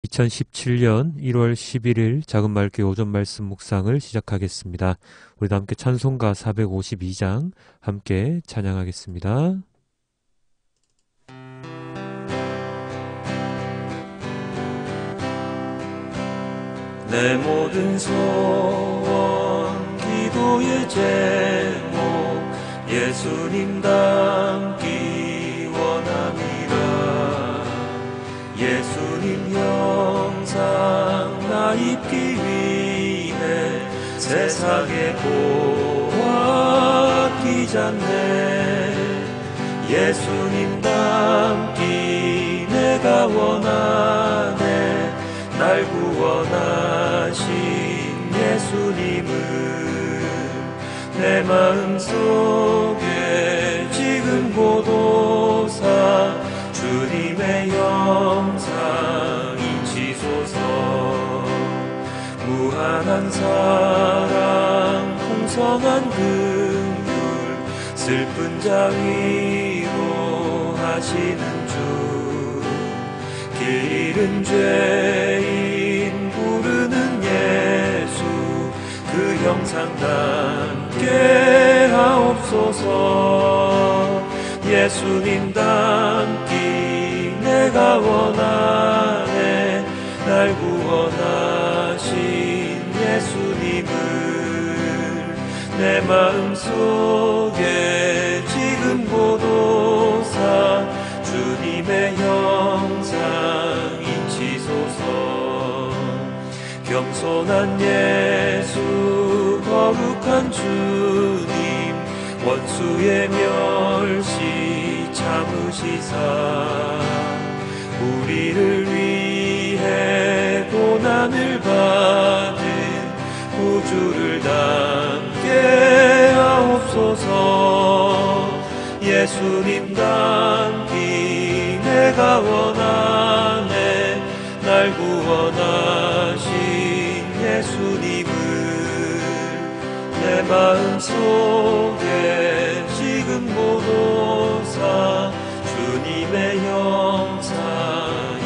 2017년 1월 11일 작은말교회 오전 말씀 묵상을 시작하겠습니다. 우리도 함께 찬송가 452장 함께 찬양하겠습니다. 내 모든 소원 기도의 제목 예수님 닮기 원함이라. 예수님 형상 나 입기 위해 세상에 보았기잖네. 예수님 닮기 내가 원하네. 날 구원하신 예수님을 내 마음속에 지금 보도사 주님의 영상 인치소서. 무한한 사랑 풍성한 긍휼 슬픈 자 위로하시는 주. 길 잃은 죄인 부르는 예수 그 형상 닮게 하옵소서. 예수님 닮기 내가 원하네. 날 구원하신 예수님을 내 마음속에 지금 보도사 주님의 형상 인치소서. 겸손한 예수 거룩한 주님 원수의 멸시 참으시사 우리를 위해 고난을 받은 구주를 닮게 하옵소서. 예수님 닮기 내가 원하네. 날 구원하신 예수님을 내 마음속에 지금 보도사 주님의 형상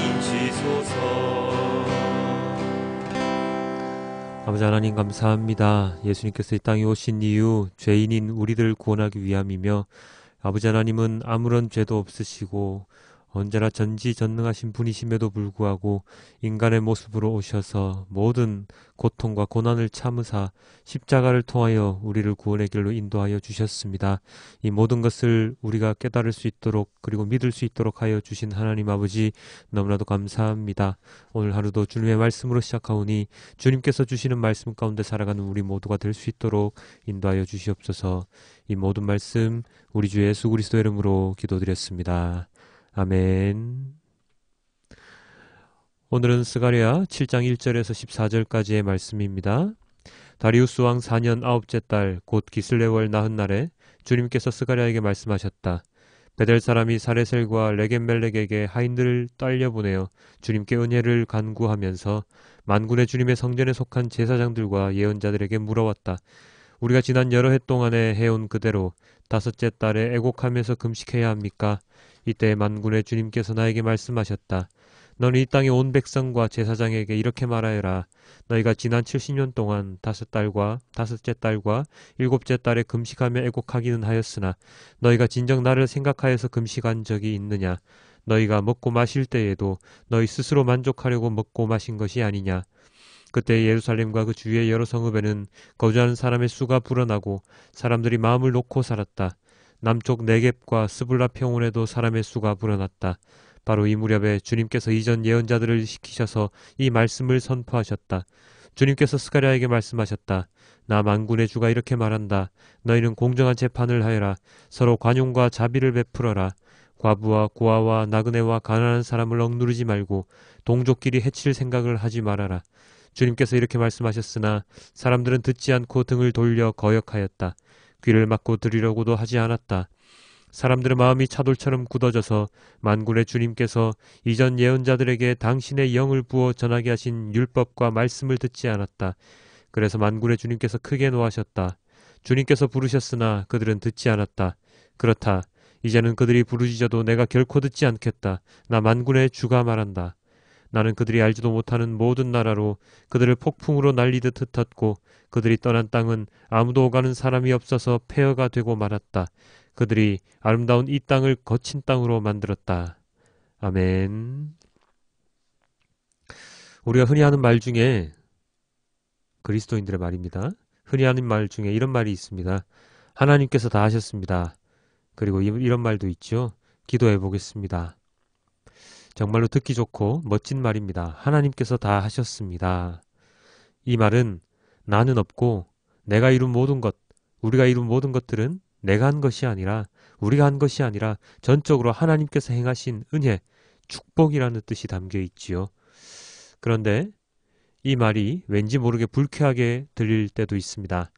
인치소서. 아버지 하나님 감사합니다. 예수님께서 이 땅에 오신 이유 죄인인 우리들 구원하기 위함이며 아버지 하나님은 아무런 죄도 없으시고 언제나 전지전능하신 분이심에도 불구하고 인간의 모습으로 오셔서 모든 고통과 고난을 참으사 십자가를 통하여 우리를 구원의 길로 인도하여 주셨습니다. 이 모든 것을 우리가 깨달을 수 있도록 그리고 믿을 수 있도록 하여 주신 하나님 아버지 너무나도 감사합니다. 오늘 하루도 주님의 말씀으로 시작하오니 주님께서 주시는 말씀 가운데 살아가는 우리 모두가 될 수 있도록 인도하여 주시옵소서. 이 모든 말씀 우리 주 예수 그리스도 이름으로 기도드렸습니다. 아멘. 오늘은 스가랴 7장 1절에서 14절까지의 말씀입니다. 다리우스 왕 4년 9째 달 곧 기슬레월 나흔 날에 주님께서 스가랴에게 말씀하셨다. 베델 사람이 사레셀과 레겜멜렉에게 하인들을 딸려보내어 주님께 은혜를 간구하면서 만군의 주님의 성전에 속한 제사장들과 예언자들에게 물어왔다. 우리가 지난 여러 해 동안에 해온 그대로 다섯째 달에 애곡하면서 금식해야 합니까? 이때 만군의 주님께서 나에게 말씀하셨다. 너는 이 땅의 온 백성과 제사장에게 이렇게 말하여라. 너희가 지난 70년 동안 다섯째 달과 일곱째 달에 금식하며 애곡하기는 하였으나 너희가 진정 나를 생각하여서 금식한 적이 있느냐? 너희가 먹고 마실 때에도 너희 스스로 만족하려고 먹고 마신 것이 아니냐? 그때 예루살렘과 그 주위의 여러 성읍에는 거주하는 사람의 수가 불어나고 사람들이 마음을 놓고 살았다. 남쪽 네겝과 스불라 평원에도 사람의 수가 불어났다. 바로 이 무렵에 주님께서 이전 예언자들을 시키셔서 이 말씀을 선포하셨다. 주님께서 스가랴에게 말씀하셨다. 나 만군의 주가 이렇게 말한다. 너희는 공정한 재판을 하여라. 서로 관용과 자비를 베풀어라. 과부와 고아와 나그네와 가난한 사람을 억누르지 말고 동족끼리 해칠 생각을 하지 말아라. 주님께서 이렇게 말씀하셨으나 사람들은 듣지 않고 등을 돌려 거역하였다. 귀를 막고 들으려고도 하지 않았다. 사람들의 마음이 차돌처럼 굳어져서 만군의 주님께서 이전 예언자들에게 당신의 영을 부어 전하게 하신 율법과 말씀을 듣지 않았다. 그래서 만군의 주님께서 크게 노하셨다. 주님께서 부르셨으나 그들은 듣지 않았다. 그렇다. 이제는 그들이 부르짖어도 내가 결코 듣지 않겠다. 나 만군의 주가 말한다. 나는 그들이 알지도 못하는 모든 나라로 그들을 폭풍으로 날리듯 흩었고 그들이 떠난 땅은 아무도 오가는 사람이 없어서 폐허가 되고 말았다. 그들이 아름다운 이 땅을 거친 땅으로 만들었다. 아멘. 우리가 흔히 하는 말 중에 그리스도인들의 말입니다. 흔히 하는 말 중에 이런 말이 있습니다. 하나님께서 다 하셨습니다. 그리고 이런 말도 있죠. 기도해 보겠습니다. 정말로 듣기 좋고 멋진 말입니다. 하나님께서 다 하셨습니다. 이 말은 나는 없고 내가 이룬 모든 것, 우리가 이룬 모든 것들은 내가 한 것이 아니라 우리가 한 것이 아니라 전적으로 하나님께서 행하신 은혜, 축복이라는 뜻이 담겨 있지요. 그런데 이 말이 왠지 모르게 불쾌하게 들릴 때도 있습니다.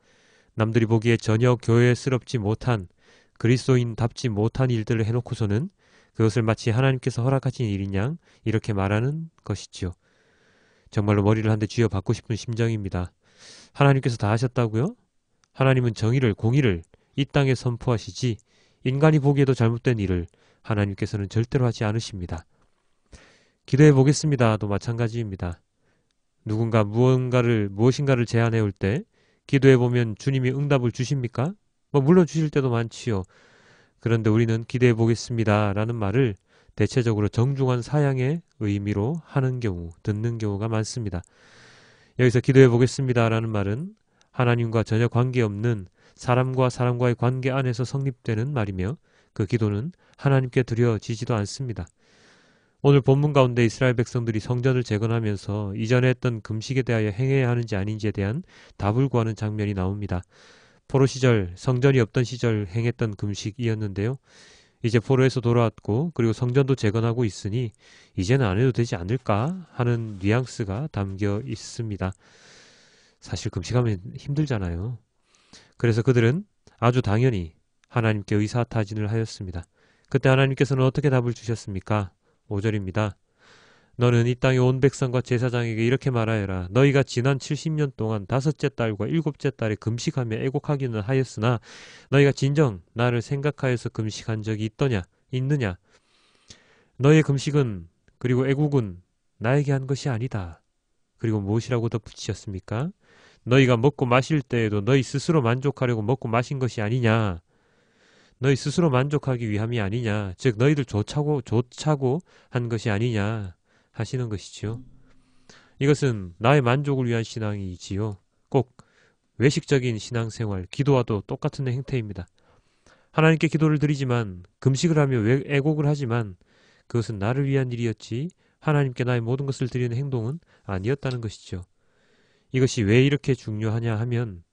남들이 보기에 전혀 교회스럽지 못한 그리스도인답지 못한 일들을 해놓고서는 그것을 마치 하나님께서 허락하신 일인 양 이렇게 말하는 것이지요. 정말로 머리를 한 대 쥐어 받고 싶은 심정입니다. 하나님께서 다 하셨다고요? 하나님은 정의를, 공의를 이 땅에 선포하시지 인간이 보기에도 잘못된 일을 하나님께서는 절대로 하지 않으십니다. 기도해 보겠습니다도 마찬가지입니다. 누군가 무엇인가를 제안해 올 때 기도해 보면 주님이 응답을 주십니까? 물론 주실 때도 많지요. 그런데 우리는 기대해 보겠습니다 라는 말을 대체적으로 정중한 사양의 의미로 하는 경우, 듣는 경우가 많습니다. 여기서 기도해 보겠습니다 라는 말은 하나님과 전혀 관계없는 사람과 사람과의 관계 안에서 성립되는 말이며 그 기도는 하나님께 드려지지도 않습니다. 오늘 본문 가운데 이스라엘 백성들이 성전을 재건하면서 이전에 했던 금식에 대하여 행해야 하는지 아닌지에 대한 답을 구하는 장면이 나옵니다. 포로 시절, 성전이 없던 시절 행했던 금식이었는데요. 이제 포로에서 돌아왔고 그리고 성전도 재건하고 있으니 이제는 안 해도 되지 않을까 하는 뉘앙스가 담겨 있습니다. 사실 금식하면 힘들잖아요. 그래서 그들은 아주 당연히 하나님께 의사타진을 하였습니다. 그때 하나님께서는 어떻게 답을 주셨습니까? 5절입니다. 너는 이 땅의 온 백성과 제사장에게 이렇게 말하여라. 너희가 지난 70년 동안 5째 달과 7째 달에 금식하며 애곡하기는 하였으나 너희가 진정 나를 생각하여서 금식한 적이 있느냐? 너희의 금식은 그리고 애곡은 나에게 한 것이 아니다. 그리고 무엇이라고 덧붙이셨습니까? 너희가 먹고 마실 때에도 너희 스스로 만족하려고 먹고 마신 것이 아니냐? 너희 스스로 만족하기 위함이 아니냐? 즉 너희들 좋자고 한 것이 아니냐? 하시는 것이지요. 이것은 나의 만족을 위한 신앙이지요. 꼭 외식적인 신앙생활, 기도와도 똑같은 행태입니다. 하나님께 기도를 드리지만 금식을 하며 애곡을 하지만 그것은 나를 위한 일이었지 하나님께 나의 모든 것을 드리는 행동은 아니었다는 것이죠. 이것이 왜 이렇게 중요하냐 하면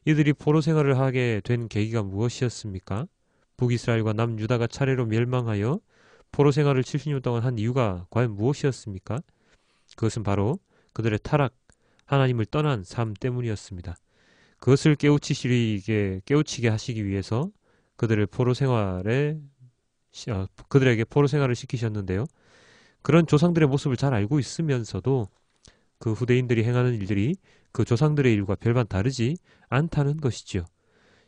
이들이 포로 생활을 하게 된 계기가 무엇이었습니까? 북이스라엘과 남유다가 차례로 멸망하여 포로 생활을 70년 동안 한 이유가 과연 무엇이었습니까? 그것은 바로 그들의 타락, 하나님을 떠난 삶 때문이었습니다. 그것을 깨우치게 하시기 위해서 그들에게 포로 생활을 시키셨는데요. 그런 조상들의 모습을 잘 알고 있으면서도 그 후대인들이 행하는 일들이 그 조상들의 일과 별반 다르지 않다는 것이지요.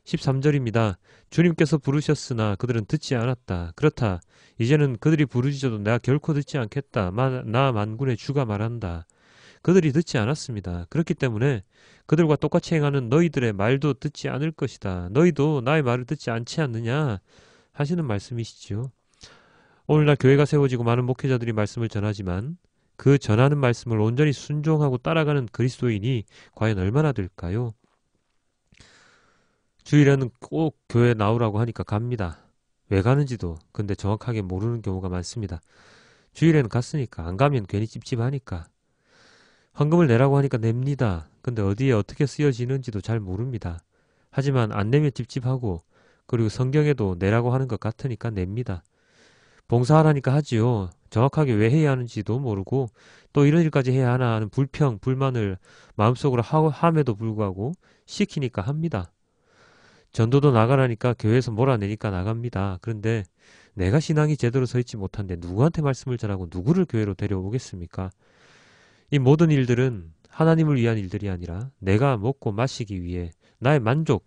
13절입니다. 주님께서 부르셨으나 그들은 듣지 않았다. 그렇다. 이제는 그들이 부르짖어도 내가 결코 듣지 않겠다. 나 만군의 주가 말한다. 그들이 듣지 않았습니다. 그렇기 때문에 그들과 똑같이 행하는 너희들의 말도 듣지 않을 것이다. 너희도 나의 말을 듣지 않지 않느냐 하시는 말씀이시지요. 오늘날 교회가 세워지고 많은 목회자들이 말씀을 전하지만 그 전하는 말씀을 온전히 순종하고 따라가는 그리스도인이 과연 얼마나 될까요? 주일에는 꼭 교회 나오라고 하니까 갑니다. 왜 가는지도 근데 정확하게 모르는 경우가 많습니다. 주일에는 갔으니까, 안 가면 괜히 찝찝하니까. 헌금을 내라고 하니까 냅니다. 근데 어디에 어떻게 쓰여지는지도 잘 모릅니다. 하지만 안 내면 찝찝하고 그리고 성경에도 내라고 하는 것 같으니까 냅니다. 봉사하라니까 하지요. 정확하게 왜 해야 하는지도 모르고 또 이런 일까지 해야 하나 하는 불만을 마음속으로 함에도 불구하고 시키니까 합니다. 전도도 나가라니까 교회에서 몰아내니까 나갑니다. 그런데 내가 신앙이 제대로 서 있지 못한데 누구한테 말씀을 전하고 누구를 교회로 데려오겠습니까? 이 모든 일들은 하나님을 위한 일들이 아니라 내가 먹고 마시기 위해 나의 만족을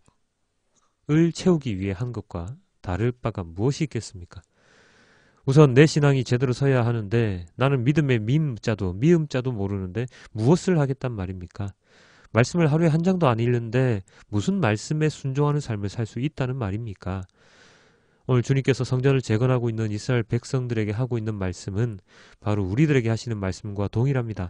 채우기 위해 한 것과 다를 바가 무엇이 있겠습니까? 우선 내 신앙이 제대로 서야 하는데 나는 믿음의 미음자도 모르는데 무엇을 하겠단 말입니까? 말씀을 하루에 한 장도 안 읽는데 무슨 말씀에 순종하는 삶을 살 수 있다는 말입니까? 오늘 주님께서 성전을 재건하고 있는 이스라엘 백성들에게 하고 있는 말씀은 바로 우리들에게 하시는 말씀과 동일합니다.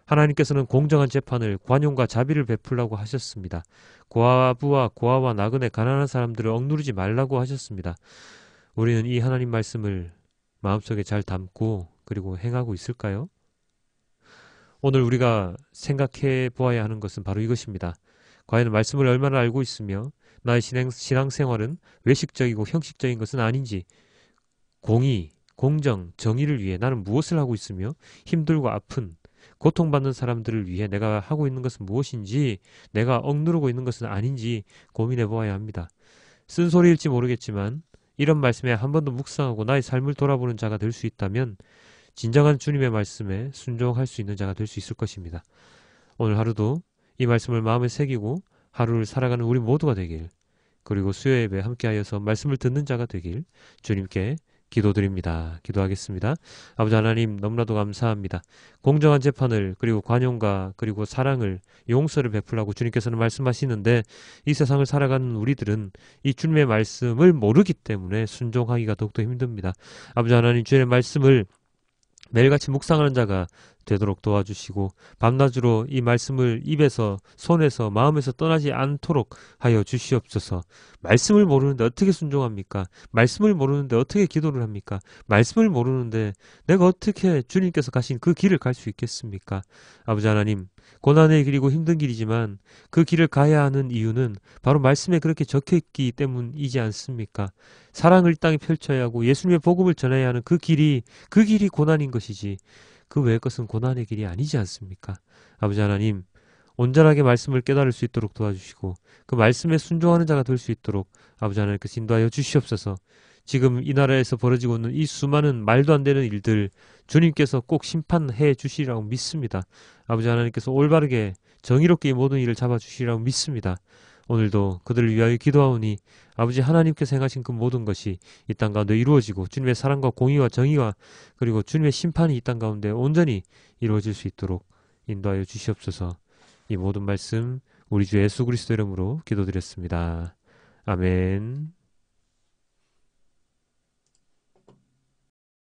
하나님께서는 공정한 재판을 관용과 자비를 베풀라고 하셨습니다. 고아와 나그네 가난한 사람들을 억누르지 말라고 하셨습니다. 우리는 이 하나님 말씀을 마음속에 잘 담고 그리고 행하고 있을까요? 오늘 우리가 생각해 보아야 하는 것은 바로 이것입니다. 과연 말씀을 얼마나 알고 있으며 나의 신앙생활은 외식적이고 형식적인 것은 아닌지, 공의, 공정, 정의를 위해 나는 무엇을 하고 있으며 힘들고 아픈 고통받는 사람들을 위해 내가 하고 있는 것은 무엇인지, 내가 억누르고 있는 것은 아닌지 고민해 보아야 합니다. 쓴소리일지 모르겠지만 이런 말씀에 한 번 더 묵상하고 나의 삶을 돌아보는 자가 될 수 있다면 진정한 주님의 말씀에 순종할 수 있는 자가 될 수 있을 것입니다. 오늘 하루도 이 말씀을 마음에 새기고 하루를 살아가는 우리 모두가 되길, 그리고 수요 예배 함께하여서 말씀을 듣는 자가 되길 주님께 기도드립니다. 기도하겠습니다. 아버지 하나님, 너무나도 감사합니다. 공정한 재판을, 그리고 관용과 그리고 사랑을, 용서를 베풀라고 주님께서는 말씀하시는데 이 세상을 살아가는 우리들은 이 주님의 말씀을 모르기 때문에 순종하기가 더욱더 힘듭니다. 아버지 하나님, 주의 말씀을 매일같이 묵상하는 자가 되도록 도와주시고 밤낮으로 이 말씀을 입에서, 손에서, 마음에서 떠나지 않도록 하여 주시옵소서. 말씀을 모르는데 어떻게 순종합니까? 말씀을 모르는데 어떻게 기도를 합니까? 말씀을 모르는데 내가 어떻게 주님께서 가신 그 길을 갈 수 있겠습니까? 아버지 하나님, 고난의 길이고 힘든 길이지만 그 길을 가야 하는 이유는 바로 말씀에 그렇게 적혀있기 때문이지 않습니까? 사랑을 이 땅에 펼쳐야 하고 예수님의 복음을 전해야 하는 그 길이 고난인 것이지 그 외의 것은 고난의 길이 아니지 않습니까? 아버지 하나님, 온전하게 말씀을 깨달을 수 있도록 도와주시고 그 말씀에 순종하는 자가 될 수 있도록 아버지 하나님께서 인도하여 주시옵소서. 지금 이 나라에서 벌어지고 있는 이 수많은 말도 안 되는 일들 주님께서 꼭 심판해 주시리라고 믿습니다. 아버지 하나님께서 올바르게 정의롭게 이 모든 일을 잡아주시리라고 믿습니다. 오늘도 그들을 위하여 기도하오니 아버지 하나님께서 행하신 그 모든 것이 이 땅 가운데 이루어지고 주님의 사랑과 공의와 정의와 그리고 주님의 심판이 이 땅 가운데 온전히 이루어질 수 있도록 인도하여 주시옵소서. 이 모든 말씀 우리 주 예수 그리스도 이름으로 기도드렸습니다. 아멘.